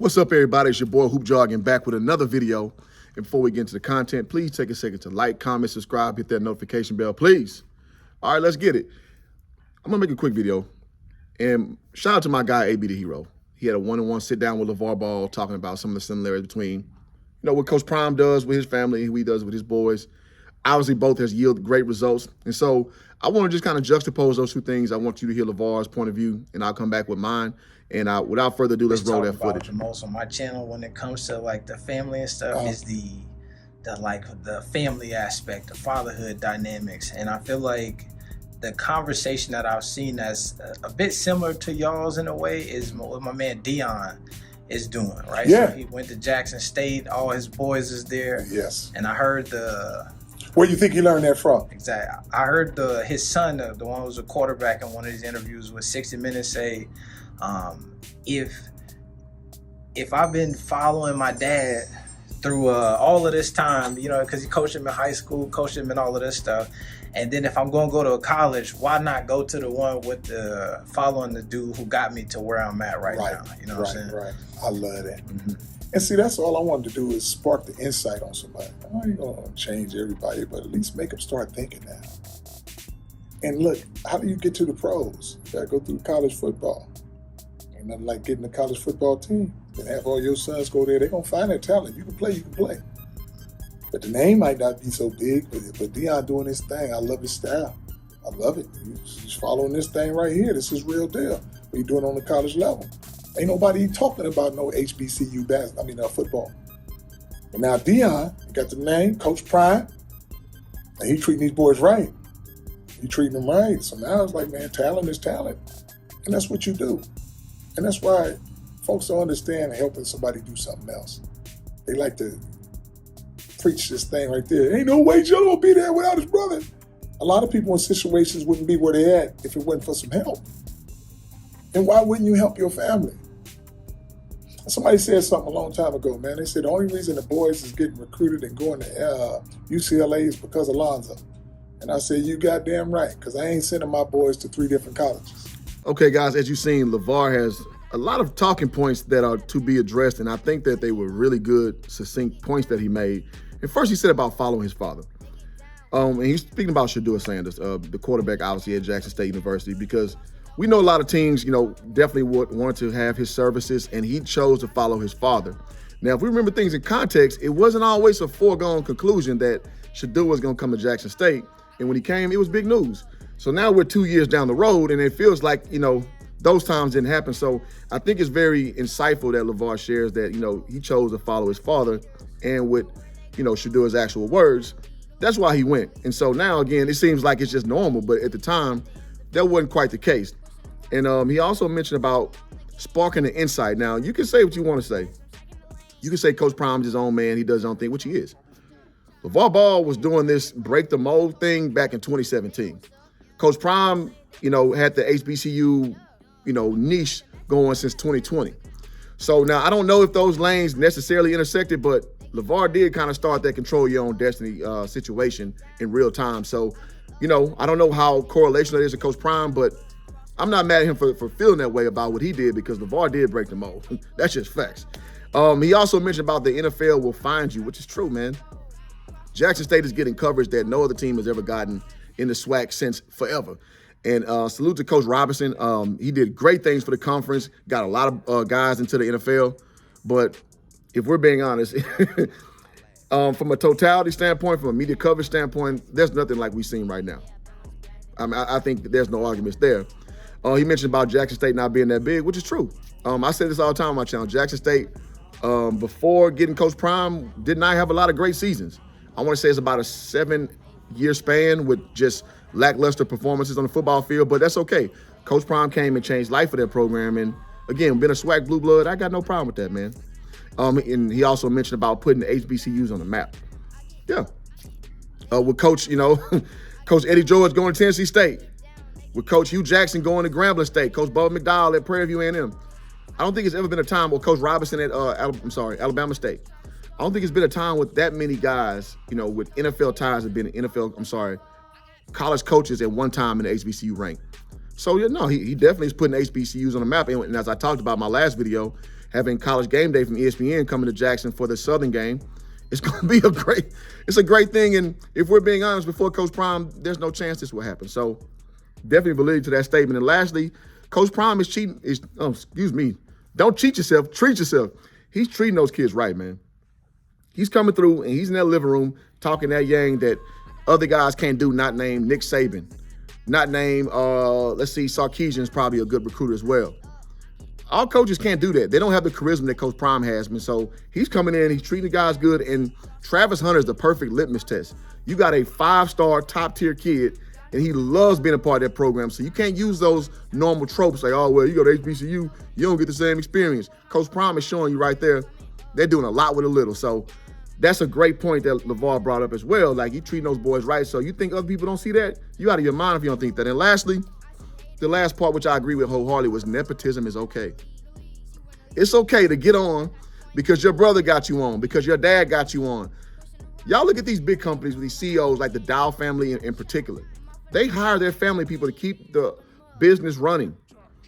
What's up, everybody? It's your boy Hoop Jogging back with another video. And before we get into the content, please take a second to like, comment, subscribe, hit that notification bell, please. All right, let's get it. I'm gonna make a quick video. And shout out to my guy, AB the Hero. He had a one-on-one sit down with Lavar Ball talking about some of the similarities between, what Coach Prime does with his family and who he does with his boys. Obviously, both has yielded great results. And so I want to just kind of juxtapose those two things. I want you to hear Lavar's point of view, and I'll come back with mine. And without further ado, let's roll that footage. The most on my channel when it comes to like the family and stuff is the family aspect, the fatherhood dynamics. And I feel like the conversation that I've seen that's a bit similar to y'all's in a way is what my man Dion is doing, right? Yeah. So he went to Jackson State, all his boys is there. Yes. And I heard where do you think he learned that from? Exactly. I heard his son, the one who was a quarterback in one of these interviews with 60 Minutes say, if I've been following my dad through all of this time, because he coached him in high school, coached him in all of this stuff, and then if I'm going to go to a college, why not go to the one with following the dude who got me to where I'm at right now? You know what I'm saying? Right. I love that. Mm-hmm. And see, that's all I wanted to do is spark the insight on somebody. I ain't going to change everybody, but at least make them start thinking now. And look, how do you get to the pros? You got to go through college football. Ain't nothing like getting a college football team. Then have all your sons go there. They're going to find their talent. You can play. But the name might not be so big, but Dion doing his thing. I love his style. I love it. He's following this thing right here. This is real deal. What he doing on the college level. Ain't nobody talking about no HBCU football. But now Dion, he got the name, Coach Prime, and he treating these boys right. He treating them right. So now it's like, man, talent is talent. And that's what you do. And that's why folks don't understand helping somebody do something else. They like to preach this thing right there. Ain't no way Joe will be there without his brother. A lot of people in situations wouldn't be where they're at if it wasn't for some help. And why wouldn't you help your family? Somebody said something a long time ago, man. They said the only reason the boys is getting recruited and going to UCLA is because of Lonzo. And I said, you goddamn right, because I ain't sending my boys to 3 different colleges. Okay, guys, as you've seen, Lavar has a lot of talking points that are to be addressed, and I think that they were really good, succinct points that he made. And first, he said about following his father. And he's speaking about Shedeur Sanders, the quarterback, obviously, at Jackson State University, because we know a lot of teams, definitely wanted to have his services, and he chose to follow his father. Now, if we remember things in context, it wasn't always a foregone conclusion that Shedeur was going to come to Jackson State. And when he came, it was big news. So now we're 2 years down the road, and it feels like, those times didn't happen. So I think it's very insightful that Lavar shares that, he chose to follow his father, and with, Shedeur's actual words, that's why he went. And so now, again, it seems like it's just normal, but at the time, that wasn't quite the case. And he also mentioned about sparking the insight. Now, you can say what you want to say. You can say Coach Prime's his own man. He does his own thing, which he is. Lavar Ball was doing this break the mold thing back in 2017. Coach Prime, had the HBCU, niche going since 2020. So now I don't know if those lanes necessarily intersected, but Lavar did kind of start that control your own destiny situation in real time. So, I don't know how correlational it is to Coach Prime, but I'm not mad at him for feeling that way about what he did, because Lavar did break the mold. That's just facts. He also mentioned about the NFL will find you, which is true, man. Jackson State is getting coverage that no other team has ever gotten in the SWAC since forever. And salute to Coach Robinson. He did great things for the conference, got a lot of guys into the NFL. But if we're being honest, from a totality standpoint, from a media coverage standpoint, there's nothing like we've seen right now. I think there's no arguments there. He mentioned about Jackson State not being that big, which is true. I say this all the time on my channel. Jackson State, before getting Coach Prime, did not have a lot of great seasons. I want to say it's about a 7-year span with just lackluster performances on the football field, but that's okay. Coach Prime came and changed life for that program. And again, being a SWAC blue blood, I got no problem with that, man. And he also mentioned about putting the HBCUs on the map. Yeah. With Coach, Coach Eddie George going to Tennessee State. With Coach Hugh Jackson going to Grambling State. Coach Bubba McDowell at Prairie View A&M. I don't think it's ever been a time where Coach Robinson at Alabama State. I don't think it's been a time with that many guys, with NFL ties have been college coaches at one time in the HBCU rank. So, he definitely is putting HBCUs on the map. And as I talked about in my last video, having College Game Day from ESPN coming to Jackson for the Southern game. It's going to be it's a great thing. And if we're being honest, before Coach Prime, there's no chance this will happen. So definitely believe to that statement. And lastly, Coach Prime is cheating. Don't cheat yourself, treat yourself. He's treating those kids right, man. He's coming through and he's in that living room talking that yang that other guys can't do, not named Nick Saban. Not named, Sarkisian's probably a good recruiter as well. All coaches can't do that. They don't have the charisma that Coach Prime has. And so he's coming in, he's treating the guys good, and Travis Hunter is the perfect litmus test. You got a 5-star, top-tier kid, and he loves being a part of that program. So you can't use those normal tropes like, oh, well, you go to HBCU, you don't get the same experience. Coach Prime is showing you right there, they're doing a lot with a little. So that's a great point that Lavar brought up as well. Like, you treating those boys right. So you think other people don't see that? You out of your mind if you don't think that. And lastly, the last part, which I agree with wholeheartedly, was nepotism is okay. It's okay to get on because your brother got you on, because your dad got you on. Y'all look at these big companies with these CEOs, like the Dow family in particular. They hire their family people to keep the business running.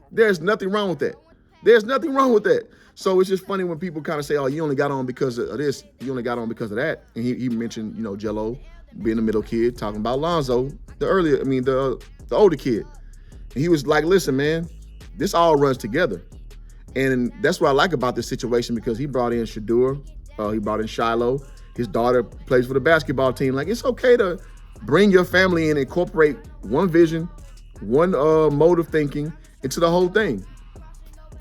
There's nothing wrong with that. There's nothing wrong with that. So it's just funny when people kind of say, oh, you only got on because of this, you only got on because of that. And he mentioned, Jello being the middle kid, talking about Lonzo, the older kid. And he was like, listen, man, this all runs together. And that's what I like about this situation, because he brought in Shadur, he brought in Shiloh. His daughter plays for the basketball team. Like, it's okay to bring your family in, incorporate one vision, one mode of thinking into the whole thing.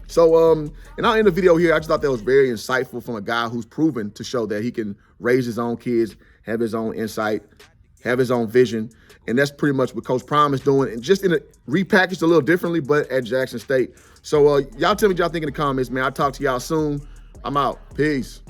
So, and I'll end the video here. I just thought that was very insightful from a guy who's proven to show that he can raise his own kids, have his own insight, have his own vision. And that's pretty much what Coach Prime is doing, and just repackaged a little differently, but at Jackson State. So y'all tell me what y'all think in the comments, man. I'll talk to y'all soon. I'm out. Peace.